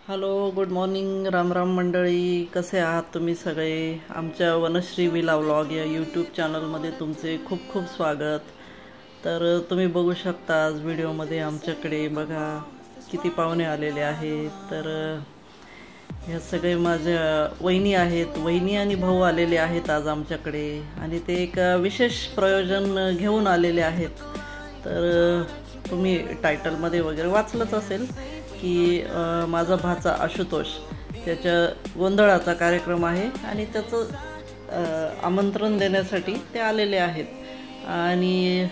Hello, good morning, Ram Ram मंडळी. कसे आहात तुम्ही सगळे? आमच्या वनश्री विला व्लॉग या यूट्यूब चॅनलमध्ये तुमचे खूप खूप स्वागत. तर तुम्ही बघू शकता आज व्हिडिओमध्ये आमच्याकडे बघा किती पाहुणे आलेले आहेत. तर ह्या सगळे माझ्या वहिनी आहेत. वहिनी आणि भाऊ आलेले आहेत आज आमच्याकडे आणि ते एक विशेष प्रयोजन घेऊन आलेले आहेत. तर तुम्ही टायटलमध्ये वगैरे वाचलंच असेल की माझा भाचा आशुतोष त्याच्या गोंधळाचा कार्यक्रम आहे आणि त्याचं आमंत्रण देण्यासाठी ते आलेले आहेत. आणि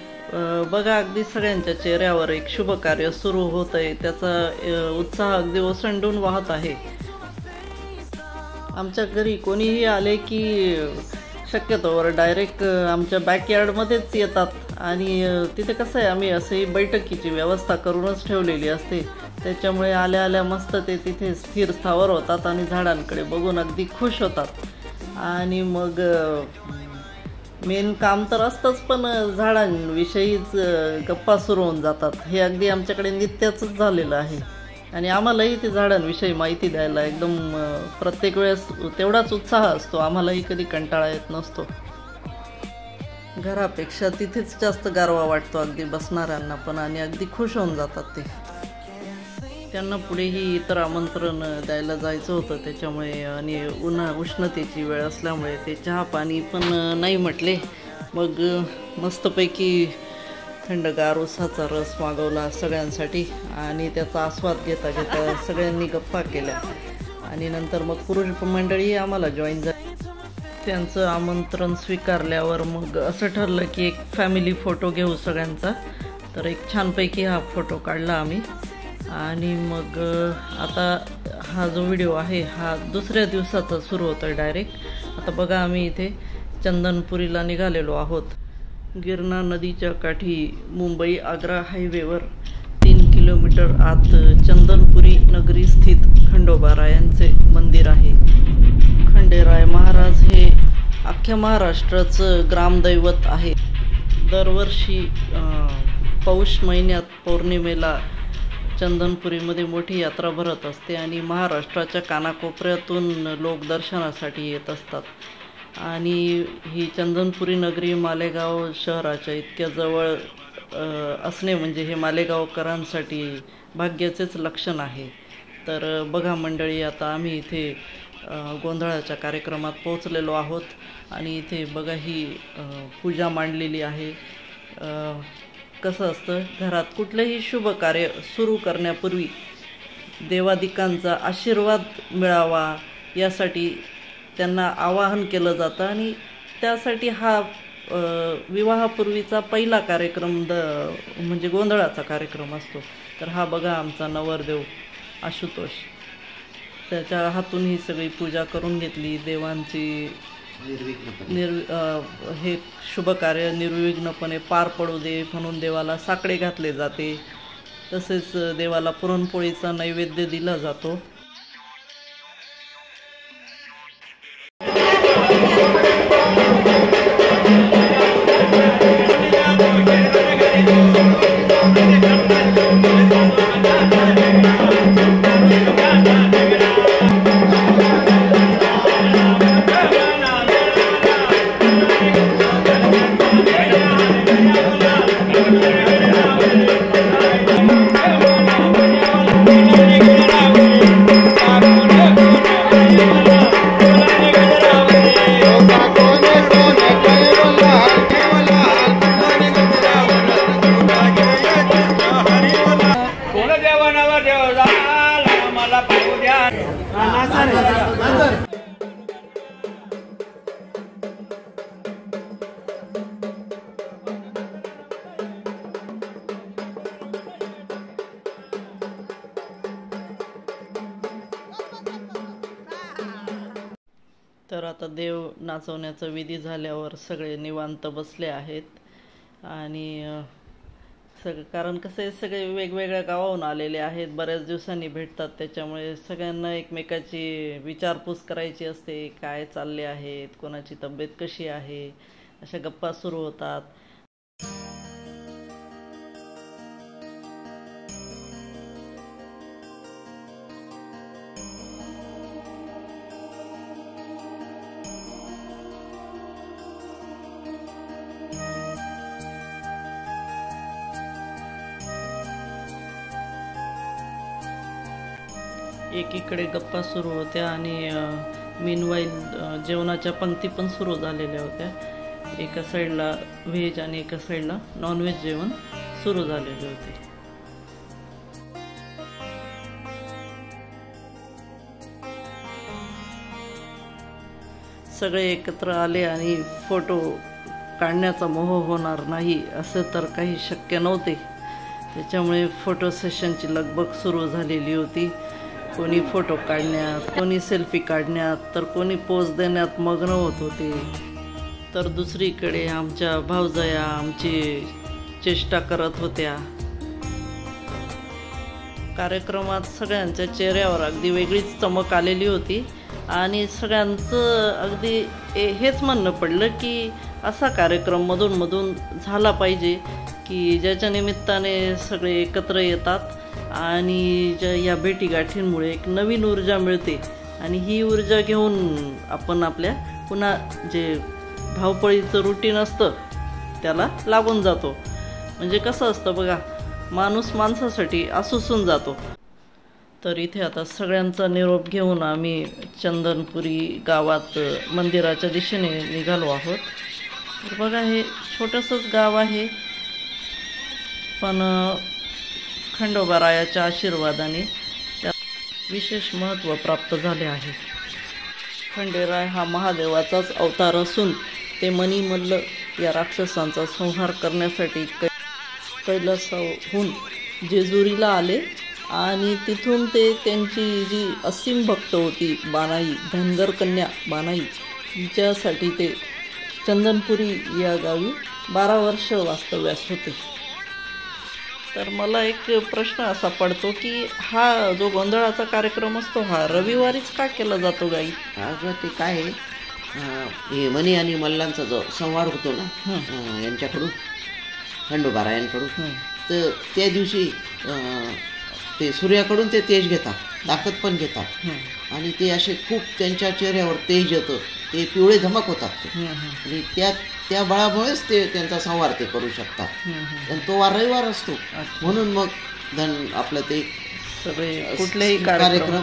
बघा अगदी सगळ्यांच्या चेहऱ्यावर एक शुभ कार्य सुरू होत आहे. त्याचा उत्साह अगदी ओसंडून वाहत आहे. आमच्या घरी कोणीही आले की शक्यतोवर डायरेक्ट आमच्या बॅकयार्डमध्येच येतात आणि तिथे कसं आहे, आम्ही असे बैठकीची व्यवस्था करूनच ठेवलेली असते. त्याच्यामुळे आल्या आल्या मस्त ते तिथे स्थिर स्थावर होतात आणि झाडांकडे बघून अगदी खुश होतात. आणि मग मेन काम तर असतंच, पण झाडांविषयीच गप्पा सुरू होऊन जातात. हे अगदी आमच्याकडे नित्याचंच झालेलं आहे. आणि आम्हालाही ते झाडांविषयी माहिती द्यायला एकदम प्रत्येक वेळेस तेवढाच उत्साह असतो. आम्हालाही कधी कंटाळा येत नसतो. घरापेक्षा तिथेच जास्त गारवा वाटतो अगदी बसणाऱ्यांना पण, आणि अगदी खुश होऊन जातात ते. त्यांना पुढेही इतर आमंत्रण द्यायला जायचं होतं त्याच्यामुळे, आणि उष्णतेची वेळ असल्यामुळे ते चहा पाणी पण नाही म्हटले. मग मस्तपैकी थंडगार उसाचा रस मागवला सगळ्यांसाठी आणि त्याचा आस्वाद घेता घेता सगळ्यांनी गप्पा केल्या. आणि नंतर मग पुरुष मंडळी आम्हाला जॉईन झाली. त्यांचं आमंत्रण स्वीकारल्यावर मग असं ठरलं की एक फॅमिली फोटो घेऊ सगळ्यांचा. तर एक छानपैकी हा फोटो काढला आम्ही. आणि मग आता हा जो व्हिडिओ आहे हा दुसऱ्या दिवसाचा सुरू होतो आहे डायरेक्ट. आता बघा आम्ही इथे चंदनपुरीला निघालेलो आहोत. गिरणा नदीच्या काठी मुंबई आग्रा हायवेवर 3 किलोमीटर आत चंदनपुरी नगरी स्थित खंडोबारायांचे मंदिर आहे. खंडेराय महाराज हे अख्ख्या महाराष्ट्राचं ग्रामदैवत आहे. दरवर्षी पौष महिन्यात पौर्णिमेला चंदनपुरीमध्ये मोठी यात्रा भरत असते आणि महाराष्ट्राच्या कानाकोपऱ्यातून लोक दर्शनासाठी येत असतात. आणि ही चंदनपुरी नगरी मालेगाव शहराच्या इतक्या जवळ असणे म्हणजे हे मालेगावकरांसाठी भाग्याचेच लक्षण आहे. तर बघा मंडळी, आता आम्ही इथे गोंधळाच्या कार्यक्रमात पोहोचलेलो आहोत. आणि इथे बघा ही पूजा मांडलेली आहे. कसं असतं, घरात कुठलंही शुभ कार्य सुरू करण्यापूर्वी देवादिकांचा आशीर्वाद मिळावा यासाठी त्यांना आवाहन केलं जातं. आणि त्यासाठी हा विवाहापूर्वीचा पहिला कार्यक्रम म्हणजे गोंधळाचा कार्यक्रम असतो. तर हा बघा आमचा नवरदेव आशुतोष, त्याच्या हातून ही सगळी पूजा करून घेतली. देवांची हे शुभ कार्य निर्विघ्नपणे पार पडू दे म्हणून देवाला साकडे घातले जाते. तसेच देवाला पुरणपोळीचा नैवेद्य दिला जातो. तर आता देव नाचवण्याचा विधी झाल्यावर सगळे निवांत बसले आहेत. आणि कारण कसं आहे, सगळे वेगवेगळ्या गावाहून आलेले आहेत, बऱ्याच दिवसांनी भेटतात. त्याच्यामुळे सगळ्यांना एकमेकाची विचारपूस करायची असते. काय चालले आहेत, कोणाची तब्येत कशी आहे, अशा गप्पा सुरू होतात. एकीकडे गप्पा सुरू होत्या आणि मीनवाईल जेवणाच्या पंक्ती पण सुरू झालेल्या होत्या. एका साईडला व्हेज आणि एका साईडला नॉनव्हेज जेवण सुरू झालेले होते. सगळे एकत्र आले आणि फोटो काढण्याचा मोह होणार नाही असं तर काही शक्य नव्हते. त्याच्यामुळे फोटो सेशनची लगबग सुरू झालेली होती. कोणी फोटो काढण्यात, कोणी सेल्फी काढण्यात, तर कोणी पोज देण्यात मग्न होत होते. तर दुसरीकडे आमच्या भावजया आमची चेष्टा करत होत्या. कार्यक्रमात सगळ्यांच्या चेहऱ्यावर अगदी वेगळीच चमक आलेली होती आणि सगळ्यांचं अगदी हेच म्हणणं पडलं की असा कार्यक्रम मधून झाला पाहिजे की ज्याच्या निमित्ताने सगळे एकत्र येतात आणि या भेटीगाठींमुळे एक नवीन ऊर्जा मिळते आणि ही ऊर्जा घेऊन आपण आपल्या पुन्हा जे धावपळीचं रुटीन असतं त्याला लागून जातो. म्हणजे कसं असतं बघा, माणूस माणसासाठी आसूसून जातो. तर इथे आता सगळ्यांचा निरोप घेऊन आम्ही चंदनपुरी गावात मंदिराच्या दिशेने निघालो आहोत. तर बघा, हे छोटंसंच गाव आहे, पण खंडोबारायाच्या आशीर्वादाने त्यात विशेष महत्त्व प्राप्त झाले आहे. खंडेराय हा महादेवाचाच अवतार असून ते मणिमल्ल या राक्षसांचा संहार करण्यासाठी कैलासाहून जेजुरीला आले आणि तिथून ते त्यांची जी असीम भक्त होती बानाई, धनगर कन्या बानाई, हिच्यासाठी ते चंदनपुरी या गावी 12 वर्ष वास्तव्यास होते. तर मला एक प्रश्न असा पडतो की हा जो गोंधळाचा कार्यक्रम असतो हा रविवारीच का केला जातो गाई? अगं ते काय हे मणी आणि मल्लांचा जो संवार होतो ना यांच्याकडून, खंडोबारायांकडून, तर त्या दिवशी ते सूर्याकडून ते तेज घेतात, ताकद पण घेतात आणि ते असे खूप त्यांच्या चेहऱ्यावर तेज येतं, ते पिवळे धमक होतात ते आणि त्या बळामुळेच ते त्यांचा संवार ते करू शकतात. आणि तो वार रविवार असतो म्हणून मग आपलं ते सगळे कुठलेही कार्यक्रम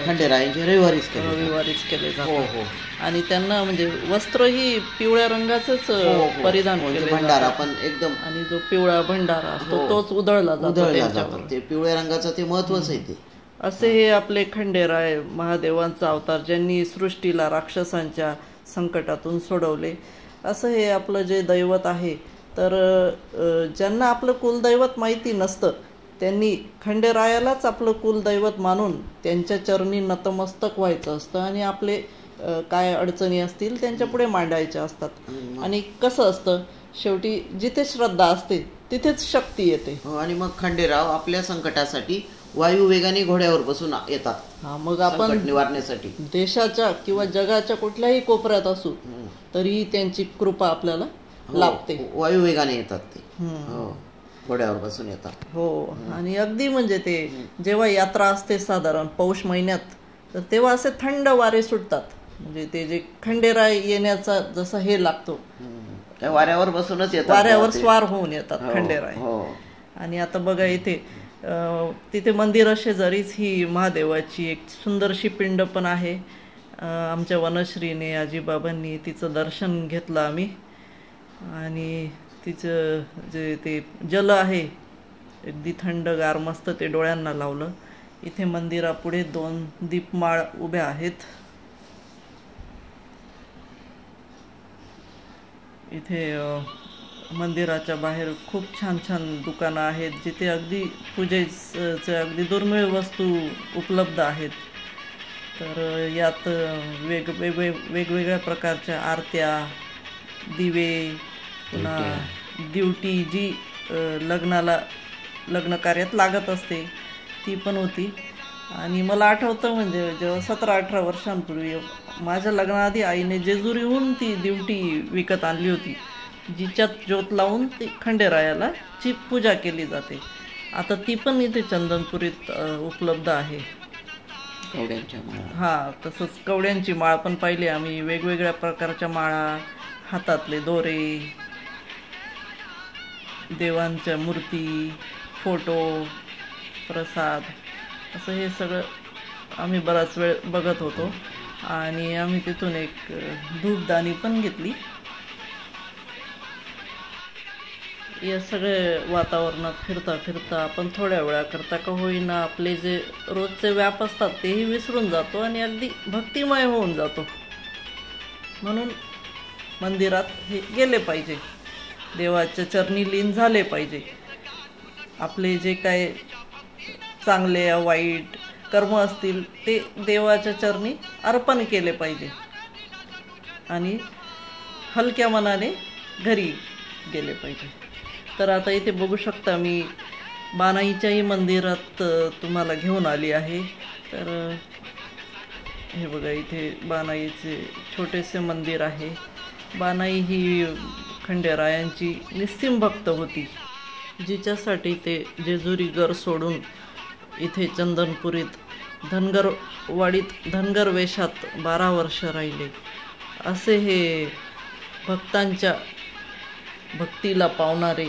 खंडेरायांचे रविवारीच केले जातात. आणि त्यांना म्हणजे वस्त्र ही पिवळ्या रंगाचंच परिधान केले, भंडारा पण एकदम, आणि जो पिवळा भंडारा असतो तोच उधळला जातो. ते पिवळ्या रंगाचं ते महत्वच आहे ते. असे हे आपले खंडेराय महादेवांचा अवतार, ज्यांनी सृष्टीला राक्षसांच्या संकटातून सोडवले. असं हे आपलं जे दैवत आहे. तर ज्यांना आपलं कुलदैवत माहिती नसतं त्यांनी खंडेरायालाच आपलं कुलदैवत मानून त्यांच्या चरणी नतमस्तक व्हायचं असतं आणि आपले काय अडचणी असतील त्यांच्या पुढे मांडायच्या असतात. आणि कसं असतं, शेवटी जिथे श्रद्धा असते तिथेच शक्ती येते. आणि मग खंडेराव आपल्या संकटासाठी वायुवेगाने घोड्यावर बसून येतात. मग आपण निवारण्यासाठी देशाच्या किंवा जगाच्या कुठल्याही कोपऱ्यात असू तरी त्यांची कृपा आपल्याला लाभते. वायुवेगाने येतात ते, घोड्यावर बसून येतात. हो. आणि अगदी म्हणजे ते जेव्हा यात्रा असते साधारण पौष महिन्यात, तर तेव्हा असे थंड वारे सुटतात. म्हणजे ते जे खंडेराय येण्याचा जसा हे लागतो, त्या वाऱ्यावर बसूनच येतात, वाऱ्यावर स्वार होऊन येतात खंडेराय. आणि आता बघा, इथे तिथे मंदिरा शेजारीच ही महादेवाची एक सुंदरशी पिंड पण आहे. आमच्या वनश्रीने, आजीबाबांनी तिचं दर्शन घेतलं आम्ही आणि तिचं जे ते जल आहे अगदी थंडगार मस्त ते डोळ्यांना लावलं. इथे मंदिरापुढे 2 दीपमाळ उभ्या आहेत. इथे मंदिराच्या बाहेर खूप छान छान दुकानं आहेत जिथे अगदी पूजेचे अगदी दुर्मिळ वस्तू उपलब्ध आहेत. तर यात वेगवेगळ्या प्रकारच्या आरत्या, दिवे, पुन्हा दिवटी जी लग्न कार्यात लागत असते ती पण होती. आणि मला आठवतं म्हणजे जेव्हा 17-18 वर्षांपूर्वी माझ्या लग्नाआधी आईने जेजुरीहून ती दिवटी विकत आणली होती, जिच्यात ज्योत लावून ती खंडेरायाला ची पूजा केली जाते. आता ती पण इथे चंदनपुरीत उपलब्ध आहे. कवड्यांच्या माळा. हां, तसंच कवड्यांची माळ पण पाहिली आम्ही. वेगवेगळ्या प्रकारच्या माळा, हातातले दोरे, देवांच्या मूर्ती, फोटो, प्रसाद, असं हे सगळं आम्ही बराच वेळ बघत होतो. आणि आम्ही तिथून एक धूपदाणी पण घेतली. या सगळे वातावरणात फिरता फिरता आपण थोड्या वेळाकरता का होईना आपले जे रोजचे व्याप असतात तेही विसरून जातो आणि अगदी भक्तिमय होऊन जातो. म्हणून मंदिरात हे गेले पाहिजे, देवाच्या चरणी लीन झाले पाहिजे. आपले जे काय चांगले या वाईट कर्म असतील ते देवाच्या चरणी अर्पण केले पाहिजे आणि हलक्या मनाने घरी गेले पाहिजे. तर आता इथे बघू शकता मी बानाईच्याही मंदिरात तुम्हाला घेऊन आली आहे. तर हे बघा, इथे बानाईचे छोटेसे मंदिर आहे. बानाई ही खंडेरायांची निस्सीम भक्त होती, जिच्यासाठी ते जेजुरी घर सोडून इथे चंदनपुरीत धनगरवाडीत धनगर वेशात 12 वर्ष राहिले. असे हे भक्तांच्या भक्तीला पावणारे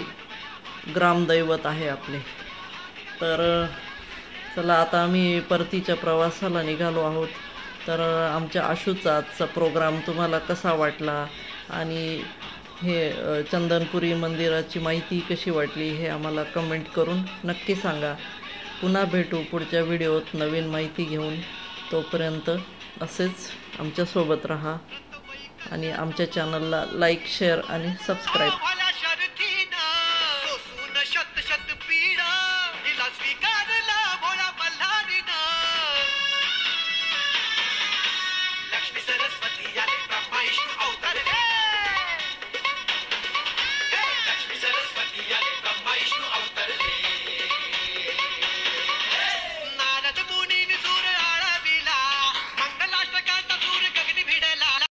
ग्रामदैवत आहे आपले. तर चला आता आम्ही परतीच्या प्रवासाला निघालो आहोत. तर आमच्या आशूचा आजचा प्रोग्राम तुम्हाला कसा वाटला आणि हे चंदनपुरी मंदिराची माहिती कशी वाटली हे आम्हाला कमेंट करून नक्की सांगा. पुन्हा भेटू पुढच्या व्हिडिओत नवीन माहिती घेऊन. तोपर्यंत असेच आमच्यासोबत राहा आणि आमच्या चॅनलला लाईक, शेअर आणि सबस्क्राईब. सरस्वती